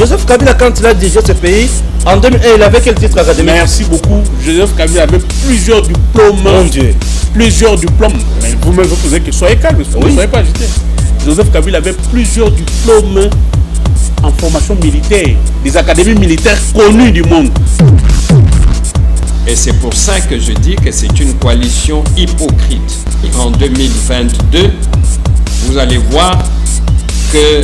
Joseph Kabila, quand il a dirigé ce pays, en 2001, il avait quel titre académique? Merci beaucoup. Joseph Kabila avait plusieurs diplômes. Mon Dieu. Plusieurs diplômes. Mais vous-même, vous posez que soyez calme, ne soyez pas agité. Joseph Kabila avait plusieurs diplômes en formation militaire, des académies militaires connues du monde. Et c'est pour ça que je dis que c'est une coalition hypocrite. En 2022, vous allez voir que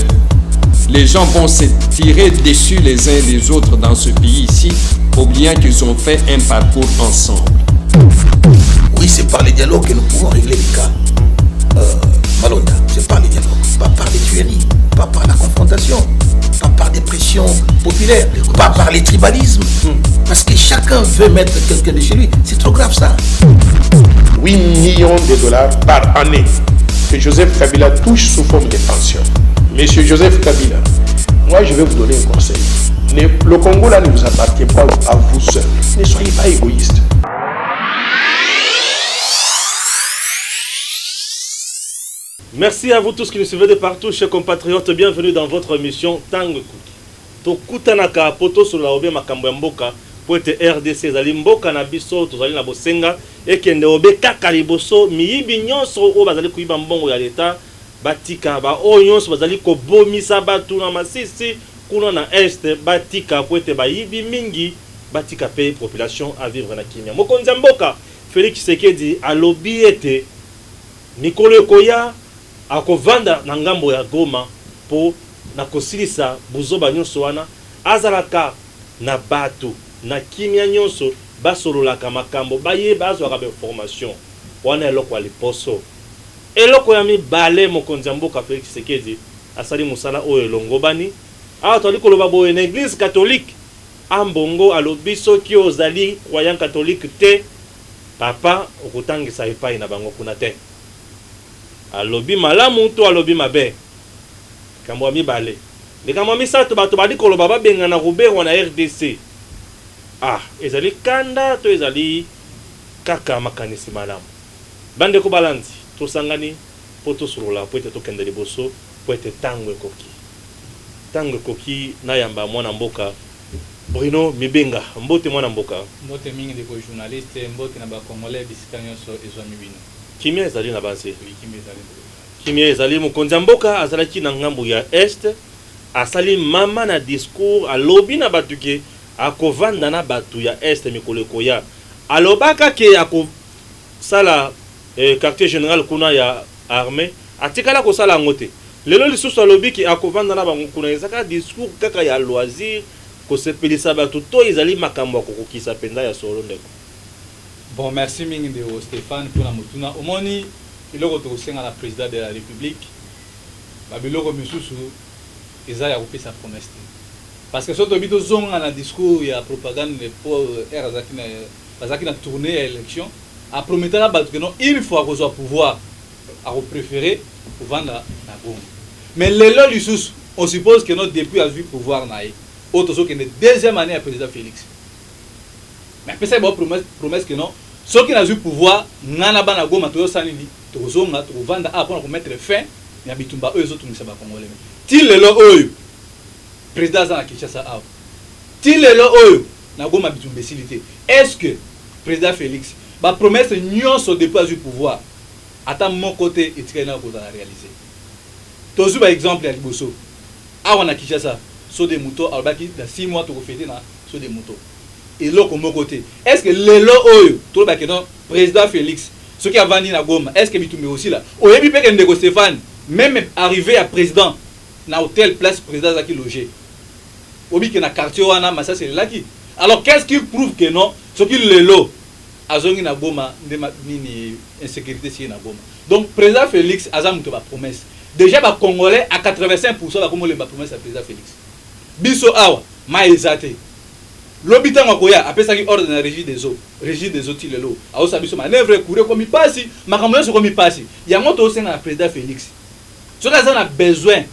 les gens vont se tirer dessus les uns les autres dans ce pays ici, oubliant qu'ils ont fait un parcours ensemble. Oui, c'est par les dialogues que nous pouvons régler les cas. Malonda, c'est par les dialogues, pas par les tueries, pas par la confrontation, pas par des pressions populaires, pas par les tribalismes. Parce que chacun veut mettre quelqu'un de chez lui. C'est trop grave ça. 8 millions de dollars par année que Joseph Kabila touche sous forme de pension. Monsieur Joseph Kabila, moi je vais vous donner un conseil. Le Congo là ne vous appartient pas à vous seul. Ne soyez pas égoïste. Merci à vous tous qui nous suivez de partout, chers compatriotes. Bienvenue dans votre émission Tango Kuki. Tokutanaka poto sur la obe makambo ya mboka po ete RDC zali mboka na biso tozali na bosenga ekende obe kaka liboso miyibi nyonso o bazali kuiba mbongo ya leta batika ba o nyonso bazali kobomisa batu na masisi kuna na este batika po ete bayibi mingi batika pe population à vivre na kimia. Mokonzi mboka Félix Tshisekedi alobi ete mikolo koya akovanda na ngambo ya Goma po na kosilisa buzoba nyonso wana azalaka na bato na kimia nyonso basololaka makambo baye bazwaka information wana eloko ya liposo eloko ya mibale mokonzi mboka Félix Tshisekedi asali musala oyo elongobani awa toli koloba boye na église catholique ambongo alobi soki ozali croyant catholique te papa okutangisa epai na bango kuna te alobi malamu to alobi mabe kambo ya mibale likambo ya misato bato bali koloba babengana Robert na RDC ezali kanda to ezali kaka makanisi malamu bandeko balanzi tosangani po tosolola po ete tokende liboso po ete tango ekoki nayamba mwana mboka Bruno Mibenga mbote mwana mboka mbote mingi ndeko journaliste mbote na bakongolais bisika nyonso ezwami bino kimia ezali na base kimia ezali mokonzi mboka azalaki na ngambu ya est asali mama na discours alobi na batu ke akovanda na batu ya est mikolo koya alobaka ke akosala quartier général kuna ya armée atikala kosala ngote lelo lisusu alobi ke akovanda na bango kuna ezaka discours kaka ya loisir kosepelisa batu to ezali makambo akokokisa penza ya solo ndeko. Bon, merci mingi de Stéphane pour la mutuna. Omoni iloko to senga la président de la République. Babiloko misusu eza ya kopesa promesse. Parce que soto bito zonga na discours ya propagande pour Razaki na tournée à élection a promettre la batu que non une fois qu'on soit pouvoir a préférer pour vendre na Goma. Mais lelo lisusu on suppose que non depuis a vu pouvoir naï. Autre chose que la deuxième année à président Félix. Mais après ça il y promesse que non ceux qui n'ont eu pouvoir n'ana bana Goma to sanini to zonga to vendre après pour mettre fin ya bitumba eux autres ngisa ba congolais. Ti lelo oyo président za Kinshasa a. Ti lelo oyo na Goma bitumba facilité. Est-ce que président Félix ba promesse nyonso depuis a eu pouvoir ata mon côté etikana ko za réaliser. Tozu ba exemple ya liboso. Awa na Kinshasa so des moutons albaki dans 6 mois to fêter na so des moutons. Et là comme côté est-ce que lelo oyo to ba que non président Félix ce qui a vendu na Goma est-ce que bitumbe aussi là oyebi pe que ndeko Stéphane même arrivé à président na hôtel place président zaki logé obi que na quartier wana massa c'est là qui alors qu'est-ce qui prouve que non ce qui lelo azongi na Goma ndema nini insécurité si na Goma donc président Félix azam to ba promesse déjà ba congolais à 85% ba comme le ba promesse à président Félix biso awa maezate l'hôpital makoya apesaki ordre na régie des eaux tilelo a osabiso manœuvre courir comme pasi makambo so comme pasi yango to senga président Félix so ka za besoin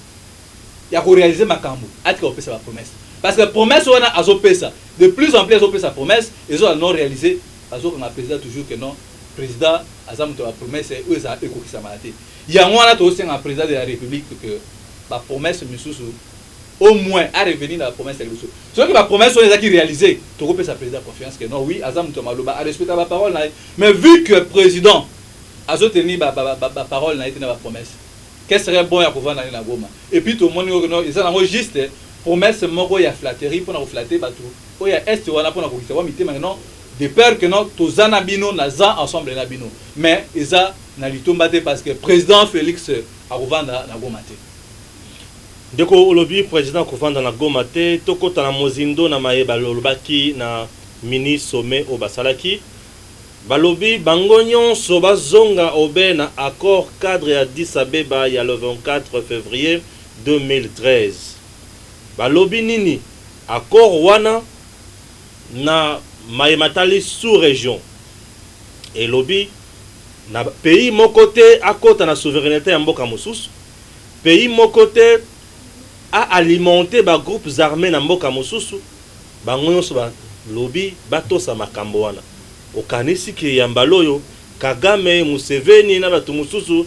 ya ko réaliser makambo atika opesa ba promesse parce que promesse wana azopesa de plus en plus azopesa promesse et zo non réaliser azo na président toujours que non président azam to ba promesse eux za ekokisa malate yango wana to senga président de la république que ba promesse misusu au moins à revenir dans la promesse de l'émission. Ce qui va promesse on les qui réalisé, tu peux sa président confiance que non oui, Azam Tomaloba a respecté ma parole mais vu que le président a tenu ma parole n'a été dans la promesse. Qu'est-ce serait bon à pouvoir dans la Goma. Et puis tout le monde ils ont juste promesse moko ya flatterie pour nous flatter bateau. Oh ya est wana pour nous voir mité maintenant de peur que non tous anabino naza ensemble nabino. Mais isa na litombate parce que président Félix a revendre na Goma. Deko olobi président kovanda na Goma te tokota na mozindo na mayeba lolobaki na mini sommet au basalaki balobi bango nyonso bazonga obe na accord cadre ya Addis Abeba ya le 24 février 2013 balobi nini accord wana na mayematali sous région et lobi na pays mokote akota na souveraineté ya mboka mosusu pays mokote a alimenté ba groupes armés na mboka mosusu bango nyonso ba lobi batosa makambo wana okanisi ki yambaloyo Kagame Museveni na batu mosusu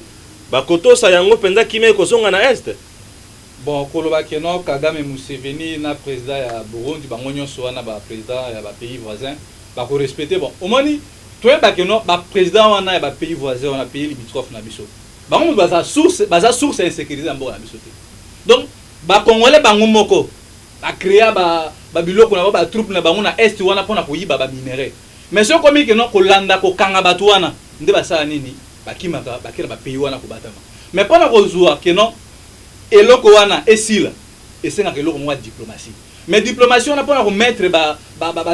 bakotosa yango penza kimé kozonga na est. Bon koloba keno Kagame Museveni na président ya Burundi bango nyonso wana ba président ya ba pays voisins ba ko respecter bon omoni toi ba keno ba président wana ya ba pays voisins wana pays limitrophe na biso bango baza source insécurité na mboka na biso te. Donc ba congolais bango moko ba créer ba biloko na ba troupe na bango na est wana pona ko yiba ba minerais mais ce comme que non ko landa ko kanga batu wana nde ba sala nini ba kimaka ba kira ba pays wana ko batama mais pona ko zuwa que non eloko wana esila esenga ke eloko mwa diplomatie mais diplomatie wana pona ko mettre ba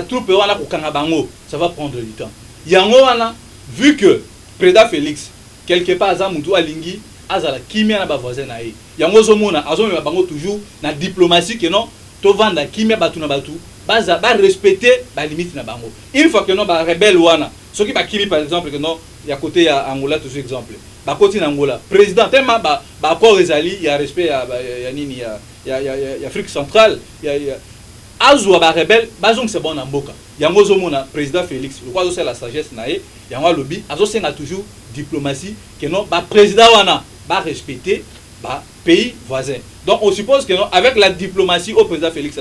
troupe wana ko kanga bango ça va prendre du temps yango wana vu que président Félix quelque part za mutu alingi azala kimia na ba voisin na ye yango zomona azomema bango toujours na diplomatie que non to vanda kimia batu na batu baza ba respecter ba limite na bango une fois que non ba rebelle wana ceux qui ba kimi par exemple que non ya côté ya Angola tout exemple ba côté na Angola président tellement ba accord ezali ya respect ya nini ya Afrique centrale ya azwa ba rebelle bazong c'est bon na mboka yango zomona président Félix le quoi c'est la sagesse na ye yango lobby azo senga toujours diplomatie que non ba président wana ba respecter ba pays voisins. Donc on suppose que non, avec la diplomatie au président Félix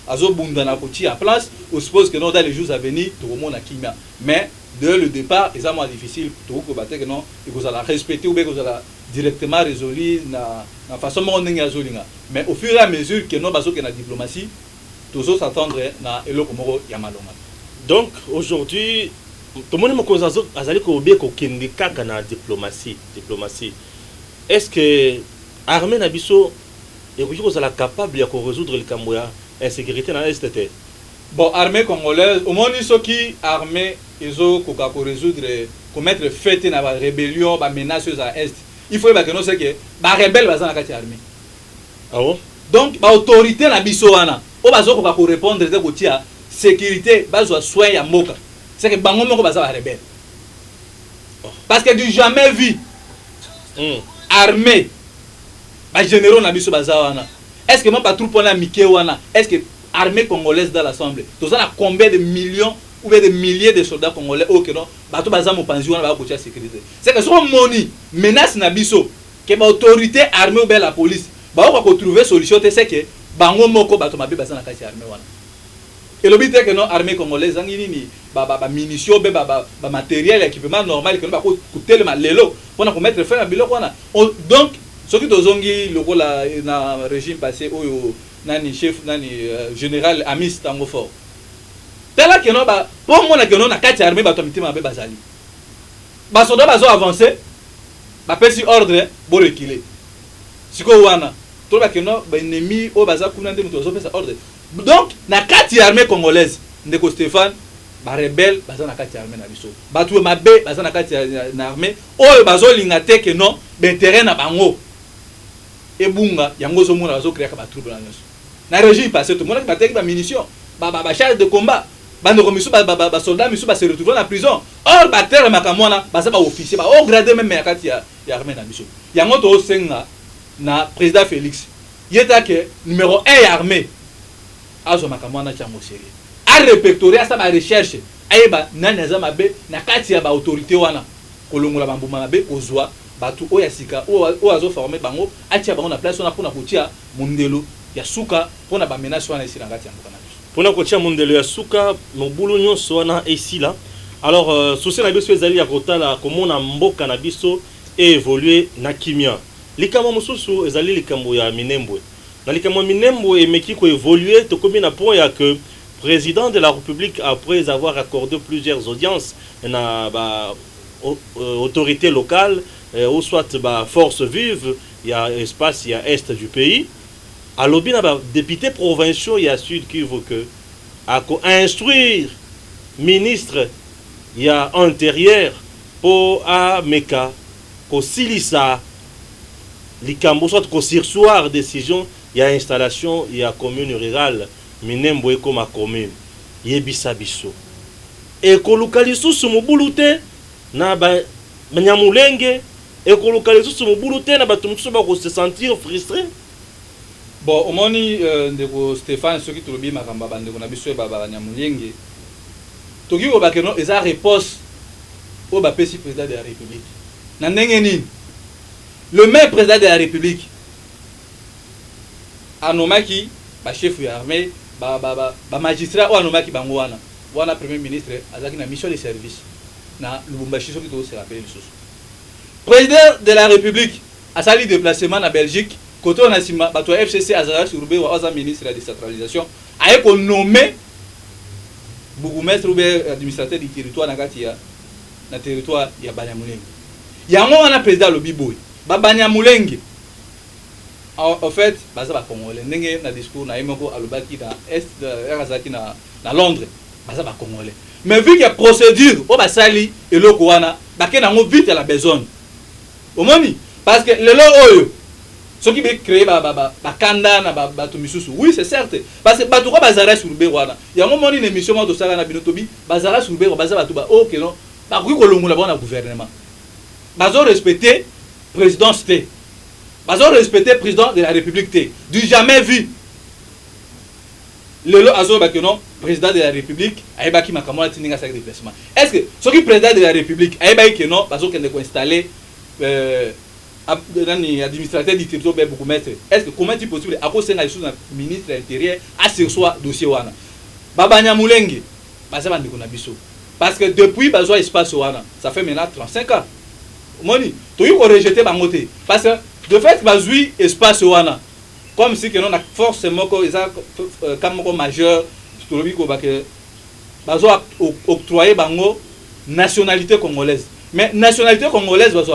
Azo Bundana Koti à place, on suppose que non, dans les jours à venir, tout le monde a Kimia. Mais dès le départ, c'est moins difficile pour vous que non, il faut la respecter ou bien que vous allez directement résoudre la façon dont on est résolu. Mais au fur et à mesure que non, parce que la diplomatie, tous autres s'attendre na elo komoro yamalonga. Donc aujourd'hui, tout le monde me cause azali ko bien ko kindika na diplomatie. Est-ce que armée na biso et que vous êtes capable de résoudre le Cambodge insécurité dans l'Est? Bon, armée congolaise, au moins ceux qui armée ils ont résoudre commettre fait dans la rébellion, la menace à l'Est. Il faut que nous sachions que les rebelles sont dans la armée. Ah bon? Donc, l'autorité na biso wana, on va répondre de côté à sécurité, bazo soin ya moka. C'est que bango moko baza rebelle. Parce que du jamais vu armée ba généraux na biso bazawana. Est-ce que moi pas troupe na mike wana? Est-ce que armée congolaise dans l'assemblée? Tous ça combien de millions ou bien de milliers de soldats congolais au que non bato baza mo panzi wana ba ko sécurité. C'est que son moni menace na biso que ba autorité armée ou bien la police ba ko trouver solution c'est que bango moko bato mabe baza na kati armée wana. Et le but est que non armée congolaise ngini ni ba munitions ba matériel équipement normal que non ba ko tellement lelo pour na ko mettre fin à biloko wana. Donc ce qui tozongi lokola na régime passé oyo nani chef nani général Amis Tango Fort tela que non ba pour moi na que non na kati armée ba to mitima be bazali ba soda bazo avancer ba pesi ordre bo reculer siko wana to ba que non ba ennemi o baza kuna ndé muto zo pesa ordre. Donc na kati armée congolaise ndeko Stéphane ba rebelle baza na kati armée na biso ba tout mabe baza na kati na armée oyo bazo linga te que non ben terrain na bango ebunga yango zo mona bazo créer ka ba trouble na nyonso na régime passé tout monde ba tek ba munitions ba charge de combat ba ndoko misu ba soldats misu ba se retrouver na prison or ba terre makamona ba sa ba officier ba au grade même ya kati ya armée na biso yango to senga na président Félix yeta que numéro 1 ya armée azo makamona chango sérieux a répertorier ça ba recherche ayeba nani za mabe na kati ya ba autorité wana kolongola bambuma mabe kozwa batu oya sika o azo former bango atia bango na place on a pour na kotia mundelo ya suka pona ba menace wana ici na ngati ya mboka na biso. Pona kotia mondelo ya suka mobulu nyonso wana ici là. Alors souci na biso ezali ya kotala komona mboka na biso évoluer na kimia. Likambo mosusu ezali likambo ya minembwe. Na likambo minembwe emeki ko évoluer to komi na point ya que président de la République après avoir accordé plusieurs audiences na ba autorités locales ou soit ba force vive, il y a espace, il y a est du pays. À l'objet na ba député provinciaux il y a sud qui veut que à instruire ministre il y a intérieur pour à meka ko silisa likambo soit ko sursoir décision il y a installation il y a commune rurale minembwe comme ma commune yebisa biso e ko lukalisu mobulute na ba nyamulenge et ko lukalisu mobulute na bato mususu ba ko se sentir frustré. Bon omoni ndeko Stéphane soki tolobi makamba bandeko na biso ba nyamulenge toki ko bakeno eza réponse au ba pesi président de la République na ndenge nini le même président de la République anomaki ba chef ya armée ba magistrat ou anomaki bango wana premier ministre azaki na mission de service na Lubumbashi soki to se rappelle lisusu président de la République asali déplacement na Belgique côté on a sima bato FCC azara surbe wa oza ministre de la décentralisation a ko nommé bourgmestre ou administrateur du territoire na kati ya na territoire ya Banyamulenge yango wana président lobiboy ba Banyamulenge en fait baza ba congolais ndenge na discours na yemoko alobaki na est razaki na Londres baza ba congolais mais vu que procédure o basali eloko wana bakena ngo vite la besoin omoni parce que lelo oyo ce qui veut créer ba kanda na ba misusu oui c'est certes parce que bato ko bazara sur be wana yango moni une émission mo to sala na binotobi bazara sur be baza bato ba OK non ba ko kolongola bona gouvernement bazo respecter présidence té bazo respecter président de la République té du jamais vu lelo azo ba que non président de la République ayebaki makamona tininga sa déplacement est-ce que ce qui président de la République ayebaki que non bazo kende ko installer administrateur du territoire beaucoup mettre est-ce que comment est possible à cause de la ministre de l'intérieur à ce soit dossier wana baba Nyamulenge baza bandeko na biso parce que depuis bazo espace wana ça fait maintenant 35 ans moni to y ko rejeter bangote parce que de fait bazui espace wana comme si que non a force moko eza comme moko majeur to lobi ko ba que bazo octroyer bango nationalité congolaise. Mais nationalité congolaise bazo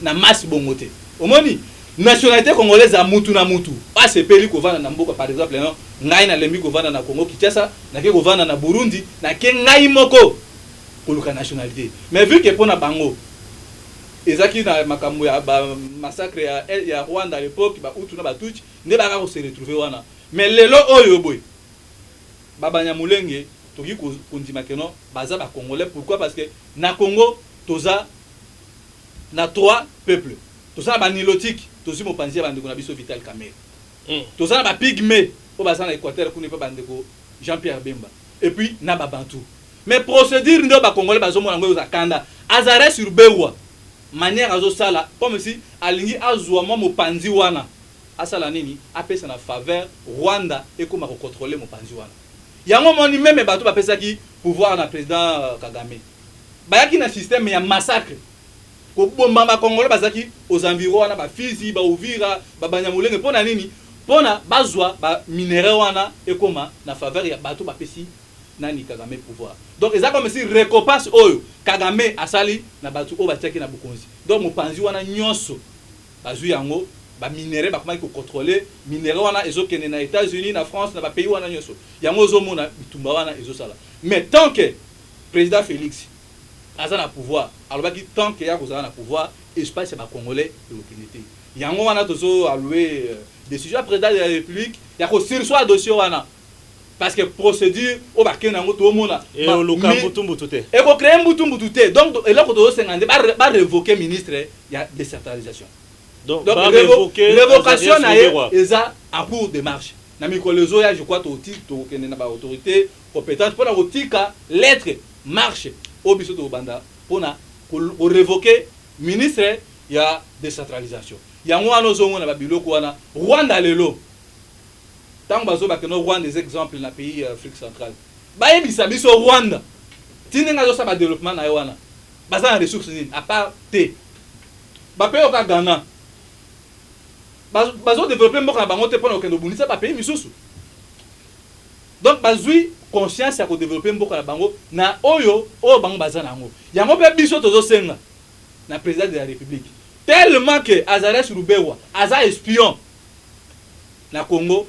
na masse bongote. Omoni nationalité congolaise a mutu na mutu. Pas ce pays ko vana na mboka par exemple non ngai na lembi ko vana na Congo Kinshasa, na ke ko vana na Burundi, na ke ngai moko ko luka nationalité. Mais vu que pona bango ezaki na makambo ya massacre ya Rwanda à l'époque ba utu na batuchi nde ba ka se retrouver wana. Mais lelo oyo boy. Baba Nyamulenge toki ko ndima keno baza ba congolais pourquoi parce que na Congo toza na trois peuples toza ba nilotique tozi mopanzi bandeko na biso Vital Kamerhe toza na ba pygmée o baza na Équateur kuni pa bandeko Jean-Pierre Bemba et puis na ba bantu mais procédure ndo ba congolais bazo mona ngo za kanda azare sur bewa manière azo sala comme si alingi azwa mo mopanzi wana asala nini apesa na faveur Rwanda et comment contrôler mopanzi wana yango moni même bato ba pesa ki pouvoir na président Kagame bayaki na système ya massacre ko bomba ba congolais bazaki aux environs wana ba Fizi ba Uvira ba Banyamulenge pona nini pona bazwa ba minerai wana ekoma na faveur ya bato ba pesi nani Kagame pouvoir donc eza comme si récompense oyo Kagame asali na bato o batiaki na bukonzi donc mopanzi wana nyonso bazu yango ba minerai ba comment ko contrôler minerai wana ezokene na États-Unis na France na ba pays wana nyonso yango zomona bitumba wana ezosala mais tant que président Félix aza na pouvoir alors qui tant que ya kozala na pouvoir espace ba congolais l'opinion yango wana tozo allouer décision président de la République ya ko sursoir dossier wana parce que procédure o ba kena ngo to mona et au local butumbutu te et ko créer butumbutu te donc et là ko to 50 ba révoquer ministre ya décentralisation donc révocation na eza en cours de marche na mikolezo ya je crois to to kene na ba autorité compétente pour la rotika lettre marche au biso to banda pona ko révoquer ministre ya décentralisation yango wana zo mona ba biloko wana Rwanda lelo tant bazo ba que no Rwanda des exemples na pays Afrique centrale ba yebisa biso Rwanda tinenga zo sa ba développement na wana baza na ressources nini à part te ba pays au Ghana bazo développer mboka na bango te pona okendo bunisa ba pays misusu donc bazui conscience ya ko développer mboka na bango na oyo bango baza nango yango pe biso tozo senga na président de la République tellement que Azares Rubewa aza espion na Congo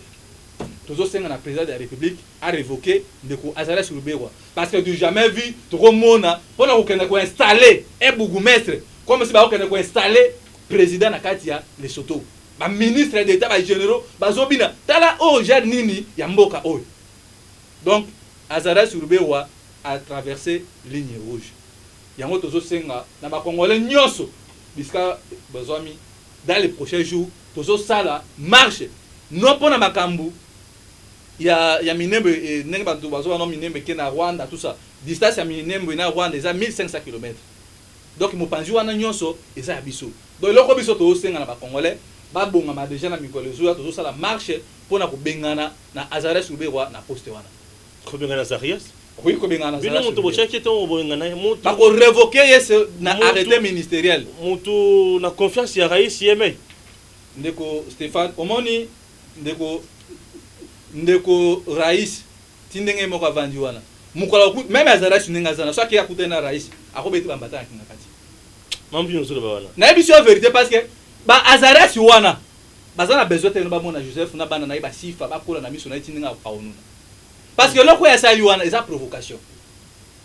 tozo senga na président de la République a révoqué ndeko Azares Rubewa parce que du jamais vu Tromona pona kokenda ko installer un bourgmestre comme si ba kokenda ko installer président na katia Lesotho ba ministre d'état ba généraux bazobina tala jeune nini ya mboka oyo. Donc Azares Rubewa a traversé ligne rouge yango tozo senga na ba congolais nyonso biska bazwami dans les prochains jours tozo sala marche non pona makambu ya Minembwe ndenge bantu bazwa no Minembwe ke na Rwanda tout ça distance ya Minembwe na Rwanda eza 1500 km donc mopanzi wana nyonso eza ya biso donc loko biso tozo senga na ba congolais ba bonga ma déjà na mikolo zuya tozo sala marche pona ko bengana na Azares Rubewa na poste wana ko bengana Zarias. Oui, ko bengana Azares Rubewa mutu bochaki to bengana mutu ba ko révoquer yes na arrêté ministériel mutu na confiance ya rais yeme ndeko Stéphane omoni ndeko rais tindenge moko avandi wana mukola ku même Azares ninga zana so ki akutena rais akobeti bambata kinga kati mambi nzolo ba wana na biso vérité parce que ba Azares wana bazana besoin te no ba mona Joseph na bana na ba sifa ba kola na miso na tindinga aonuna parce que loko ya sali wana eza provocation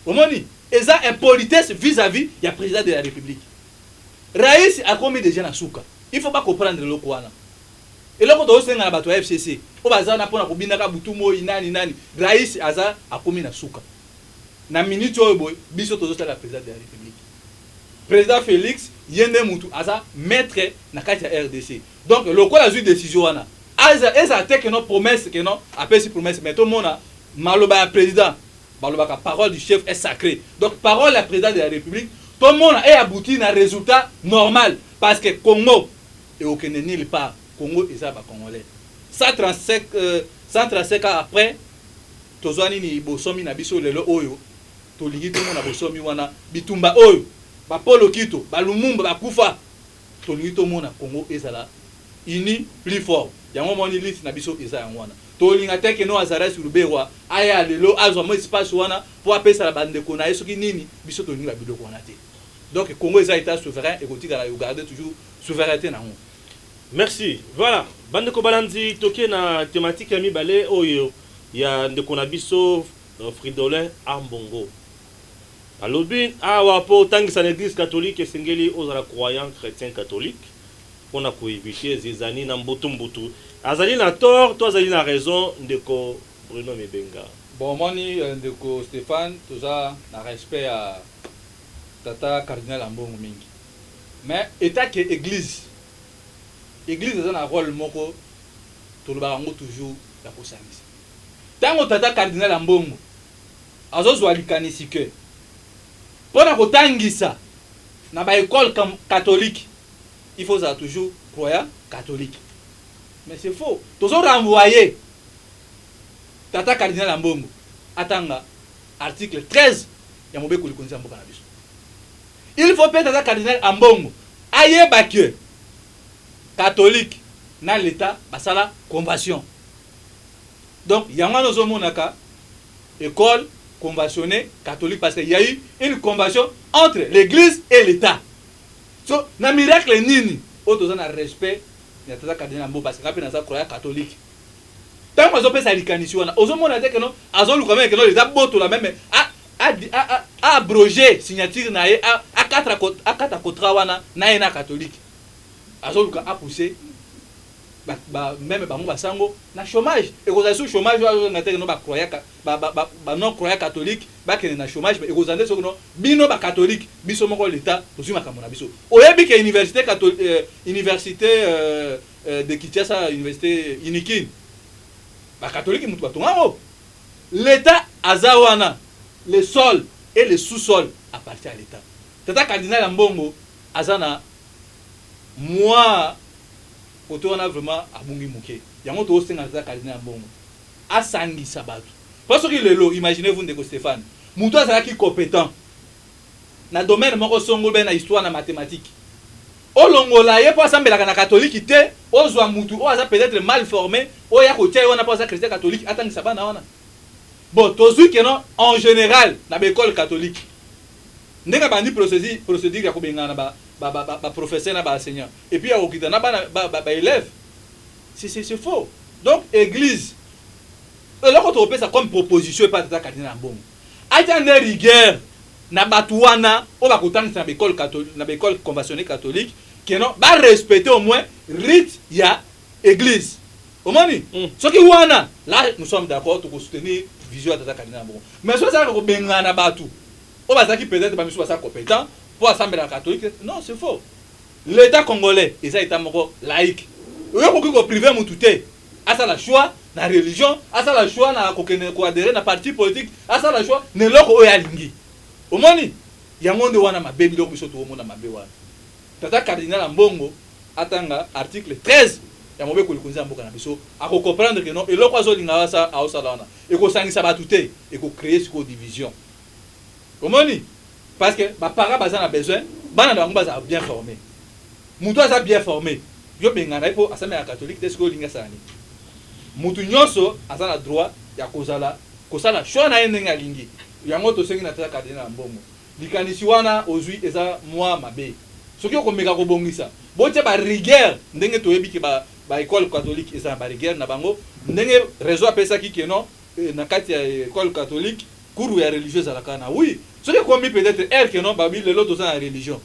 omoni eza impolitesse vis-à-vis ya président de la République rais a commis déjà na suka il faut pas comprendre loko wana eloko to senga na bato ya FCC o bazana pona kobinaka butu moyi nani rais aza akomi na suka na minute oyo boy biso tozo sala président de la République président Félix yende mutu aza maître na kati ya RDC donc loko la zui décision wana eza te que no promesse que no apesi promesse mais tout mona maloba ya président maloba ka parole du chef est sacrée donc parole la président de la République tout le monde est abouti na résultat normal parce que Congo et aucun nulle part Congo et ça ba congolais 135 ans après tozwani ni bosomi na biso lelo oyo to lingi to mona bosomi wana bitumba oyo ba Polo Kito ba Lumumba ba kufa to lingi to mona Congo ezala uni plus fort yango moni liste na biso eza yango wana to linga teke no Azares Rubewa aya lelo azwa mo espace wana pour apesa la bande ko na yesoki nini biso to linga biloko wana te donc Congo eza état souverain et kotika la garder toujours souveraineté nango. Merci. Voilà. Bande ko balanzi toke na thématique ya mibale oyo ya ndeko na biso Fridolin Ambongo. Alobi awa po tangisa na église catholique esengeli ozala croyant chrétien catholique pona ko éviter zizani na mbutu azali na tort to azali na raison ndeko Bruno Mebenga. Bon moni ndeko Stéphane toza na respect à tata cardinal Ambongo mingi mais état que église a un rôle moko to le bango toujours la kosangisa tango tata cardinal Ambongo azozwa likanisi ke pona kotangisa na ba école catholique il faut ça toujours croyant catholique mais c'est faux tozo renvoyer tata cardinal Ambongo atanga article 13 ya mobeko likonza mboka na biso il faut peut tata cardinal Ambongo ayeba que catholique na l'état basala convention donc yango nozo monaka école conventionnée catholique parce qu'il y a eu une convention entre l'église et l'état so na miracle nini oto na respect ya tata cardinal Ambongo parce que kapi na za croyant catholique tant que pesa likanisi wana ozo mona te que non azolu quand même que non l'état boto la même a abrogé signature na ye a quatre contrat wana na ye na catholique azoluka a poussé même ba mo basango na chômage et ko zasu chômage wa na te no ba croyant ba non croyant catholique ba kene na chômage et ko zande so no bino ba catholique biso moko l'état ozu makambo na biso oyebi ke université catholique université de Kinshasa université Inikin ba catholique mutu ba tongamo l'état azawana le sol et le sous-sol appartient à l'état tata cardinal Ambongo azana moi, on a vraiment abongi mouké. yango to senga za cardinal mbongo asangisa bato parce que lelo imaginez-vous ndeko Stéphane mutu azalaki compétent na domaine moko songo be na histoire na mathématique olongola ye po asambelaka na catholique te ozwa mutu o aza peut-être mal formé o ya kotia wana po aza chrétien catholique atangisa bana wana bon tozwi keno en général na école catholique ndenge bandi procédure ya kobengana ba professeur na ba enseignant et puis ya kokita na ba élève c'est faux donc église eloko topesa comme proposition et pas tata cardinal mbongo ata na rigueur na batu wana o bakotangisa na école catholique na école conventionnelle catholique keno ba respecter au moins rite ya église omoni soki wana là nous sommes d'accord to soutenir vision ya tata cardinal mbongo mais so ça ko bengana batu o bazaki peut-être ba miso ba compétent pour assembler la catholique non c'est faux l'état congolais eza état moko laïque oyo ko privé mutu te asa la choix na religion asa la choix na kokene ko adhérer na parti politique asa la choix ne loko oyo alingi omoni yango nde wana mabebi loko biso to omona mabe wana tata cardinal mbongo atanga article 13 ya mobe ko likonza mboka na biso ako comprendre que non eloko azolinga asa aosala wana ekosangisa batu te eko créer siko division omoni parce que ba para baza na besoin bana na bango baza bien formé mutu aza bien formé yo bengana ipo asame ya catholique te siko linga sani mutu nyonso aza na droit ya kosala choix na ndenge alingi yango to sengi na tata cardinal mbongo likanisi wana ozwi eza moi mabe soki okomeka kobongisa botie ba rigueur ndenge toyebi ke ba école catholique eza ba rigueur na bango ndenge réseau apesa ki keno na kati ya école catholique cours ya religieuse alaka na oui soki komi peut-être air que non babi lelo to za religion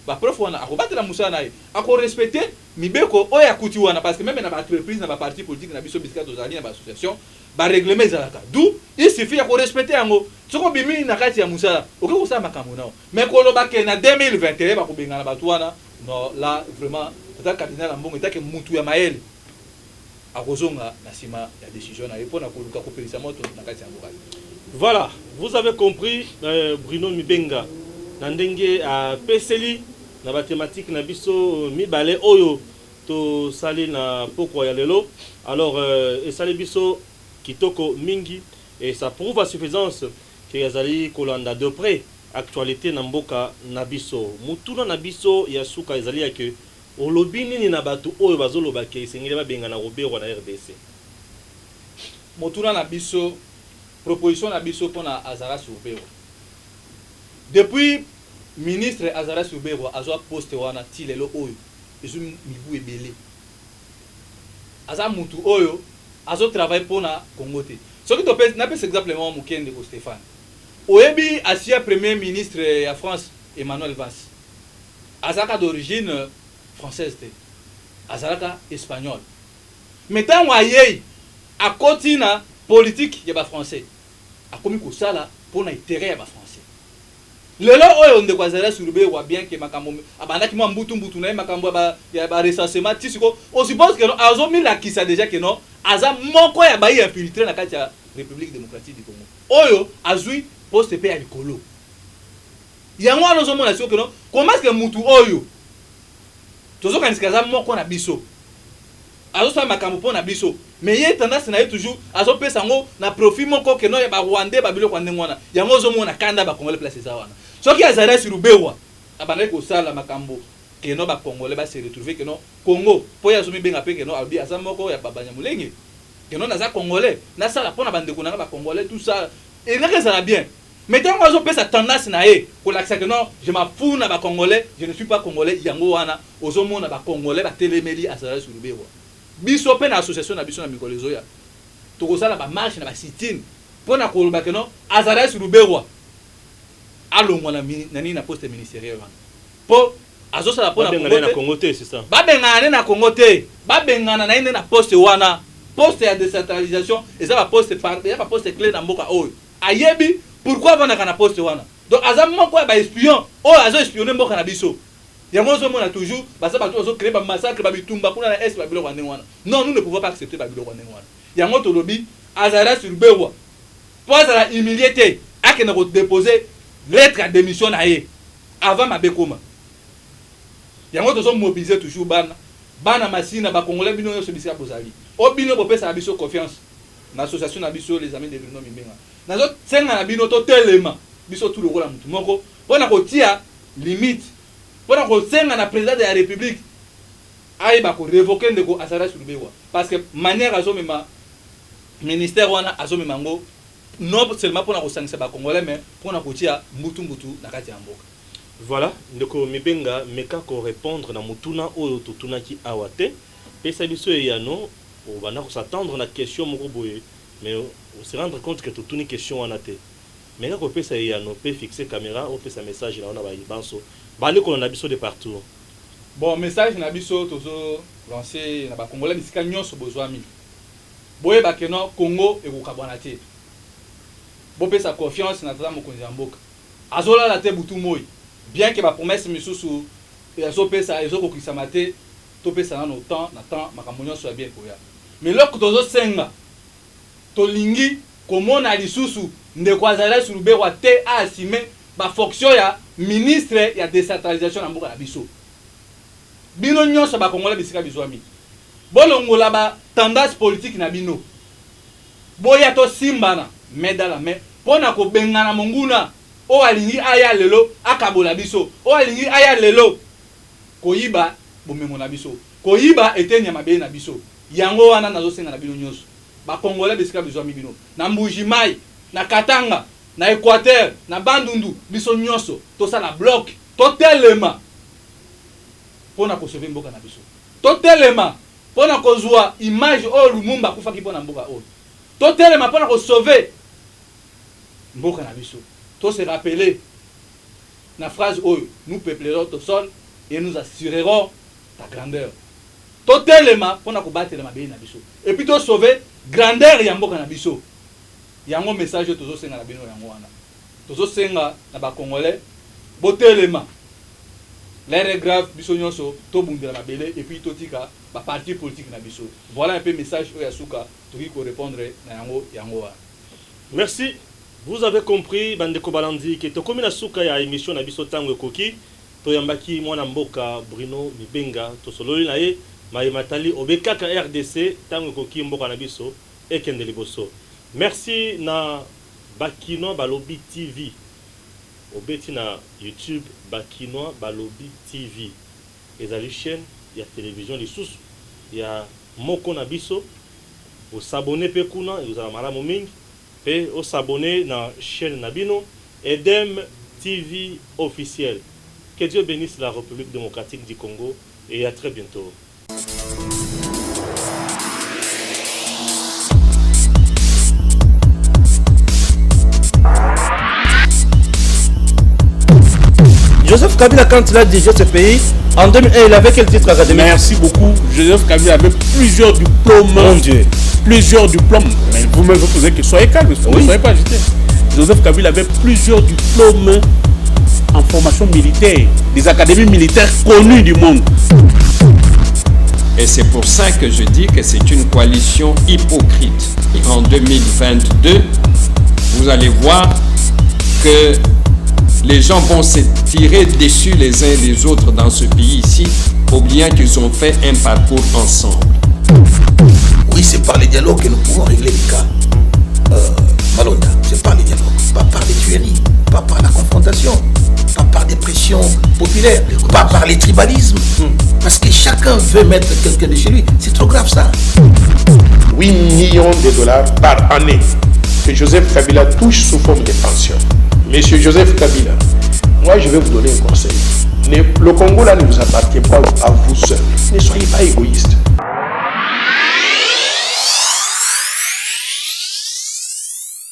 ba prof wana akobatela musana naye ako respecter mibeko oya kuti wana parce que même na ba entreprise na ba parti politique na biso bisika to zali na ba association ba règlement ezalaka d'où il suffit ya ko respecter yango soko bimi na kati ya musala oke ko sa makambo nao mais ko lo ba ke na 2021 ba ko bengana ba tuana non là vraiment tata cardinal mbongo etake mutu ya maele akozonga na sima ya décision na epona ko luka ko pelisa moto na kati ya mbokali. Voilà, vous avez compris Bruno Mibenga nandenge a peseli na mathématique na biso mibale oyo to sali na poko ya lelo. Alors et sali biso kitoko mingi et ça prouve à suffisance que yazali kolanda de près actualité na mboka na biso. Mutuna na biso ya suka ezali ya ke olobi nini na batu oyo bazoloba ke sengeli ba benga na Robert na RDC. Mutuna na biso proposition na biso pona Azara Soubero. Depuis ministre Azara Soubero azwa poste wana tilelo oyo ezu mibu ebele. Aza mutu oyo azo travail pona Congo te. Soki to pèse na pèse exemplement mukende ko Stéphane. Oyebi asia premier ministre ya France Emmanuel Valls. Azaka d'origine française te. Azaka espagnol. Metan waye a continua politique ya ba français akomi ko sala pona intérêt ya ba français lelo oyo ndeko Azara Soubero wa bien que makambo abandaki mwa mbutu na makambo ya ba recensement tisiko on suppose que azo mi la kisa déjà que non aza moko ya ba infiltré na kati ya République démocratique du Congo oyo azui poste pe ya likolo yango anozo mona siko que non comment est-ce que mutu oyo tozo kanisika za moko na biso azo sa makambo pona biso mais il y a tendance na toujours azo pesa ngo na profit moko ke no ya ba Rwandais ba biloko ndenge wana yango zo mona kanda ba Congolais place za wana soki Azara Soubero abana ko sala makambo ke no ba Congolais ba se retrouver ke no Congo po ya zo mi benga pe ke no abi asa moko ya babanya mulenge ke no na za Congolais na sala pona bande ko na ba Congolais tout ça et là ça va bien mais tant azo pesa tendance na e ko lakisa ke no je m'en fous na ba Congolais je ne suis pas Congolais yango wana ozo mona ba Congolais ba telemeli Azara Soubero biso pe na association na biso na mikolo zoya tokozala ba marche na ba sit-in pona koloba ke no Azara Soubero alongwa na nani na poste ministériel wana po azosala pona na Congo te c'est ça ba bengana na Congo te ba bengana na ine na poste wana poste ya décentralisation eza ba poste ya ba poste clé na mboka oyo ayebi pourquoi vana kana poste wana donc azam moko ya ba espion o azo espionner mboka na biso yango zo mona toujours basa ba to zo créer ba massacre ba bitumba kuna na est ba biloko ndenge wana non nous ne pouvons pas accepter ba biloko ndenge wana yango to lobi Azara Soubero pour ça la humilier akena ko déposer lettre à démission na ye avant ma bekoma yango to zo mobiliser toujours bana bana masina ba congolais bino yo sobisa bozali o bino bopesa na biso confiance na association na biso les amis de Bruno Mibenga nazo tsenga na bino to telema biso tout le rôle mutu moko pona ko tia limite pona ko tsenga na président de la république ayi ba ko révoquer ndeko Azara Sulubewa parce que manière azomema ministère wana azomema ngo non seulement pona ko sangisa ba congolais mais pona ko tia mutu na kati ya mboka. Voilà, ndeko Mibenga meka ko répondre na mutuna oyo tutuna ki awate pesa biso yano on va s'attendre na question moko boye mais on se rendre compte que tutuni question wana te meka ko pesa yano peut fixer caméra ou pesa message là on a ba banso bali ko na biso de partout. Bon message na biso tozo lancer na ba congolais bisika nyonso bozwami boye ba keno Congo e ko kabwana te bo pesa confiance na tata mokonzi ya mboka azola la te butu moi bien que ma promesse misusu ezo pesa ezo kokisa mate to pesa na temps na temps makambo nyonso ya bien koya mais loko tozo senga to lingi komona lisusu ndeko Azara Sulubewa te a assumer ba fonction ya ministre ya décentralisation na mboka na biso bino nyonso ba congolais bisika bizwami bolongola ba tendance politique na bino boya to simbana medala me pona ko bengana monguna o alingi aya lelo akabola biso o alingi aya lelo koyiba bomengo na biso koyiba etenya mabe na biso yango wana nazo senga na bino nyonso ba congolais bisika bizwami bino na Mbujimai na Katanga na Équateur na Bandundu biso nyonso to sala bloc to telema pona ko sauver mboka na biso to telema pona ko zwa image o Lumumba kufaki pona mboka o to telema pona ko sauver mboka na biso to se rappeler la phrase oyo nous peuplerons ton sol et nous assurerons ta grandeur totelema pona ko batela mabe na biso et puis to sauver grandeur ya mboka na biso yango message tozo senga na bino yango wana tozo senga na ba congolais botelema l'air grave biso nyonso to bundela mabele et puis totika ba parti politique na biso voilà un peu message oyo suka toki ko répondre na yango wana. Merci. Vous avez compris, Bandeko Balandi, que to komi na suka ya émission na biso tango ekoki, to yambaki mwana mboka Bruno Mibenga, to sololi na ye, matali obekaka RDC tango ekoki mboka na biso ekende liboso. Merci na Bakinois Balobi TV. Obeti na YouTube Bakinois Balobi TV. Ezali chaîne ya télévision lisusu ya moko na biso. Vous s'abonnez pe kuna, vous avez malamu mingi. Et au s'abonner dans la chaîne Nabino Edem TV officiel. Que Dieu bénisse la République démocratique du Congo et à très bientôt. Joseph Kabila, quand il a dirigé ce pays, en 2001, il avait quel titre académique? Merci beaucoup. Joseph Kabila avait plusieurs diplômes. Mon Dieu. Plusieurs diplômes. Mais vous me posez que soyez calme, ne soyez pas agité. Joseph Kabila avait plusieurs diplômes en formation militaire, des académies militaires connues du monde. Et c'est pour ça que je dis que c'est une coalition hypocrite. Et en 2022, vous allez voir que les gens vont se tirer dessus les uns les autres dans ce pays ici, oubliant qu'ils ont fait un parcours ensemble. Oui, c'est par les dialogues que nous pouvons régler les cas. Malonda, c'est par les dialogues, pas par les tueries, pas par la confrontation, pas par des pressions populaires, pas par les tribalismes. Parce que chacun veut mettre quelqu'un de chez lui. C'est trop grave ça. 8 millions de dollars par année que Joseph Kabila touche sous forme de pension. Monsieur Joseph Kabila, moi je vais vous donner un conseil. Le Congo là ne vous appartient pas à vous seul. Ne soyez pas égoïste.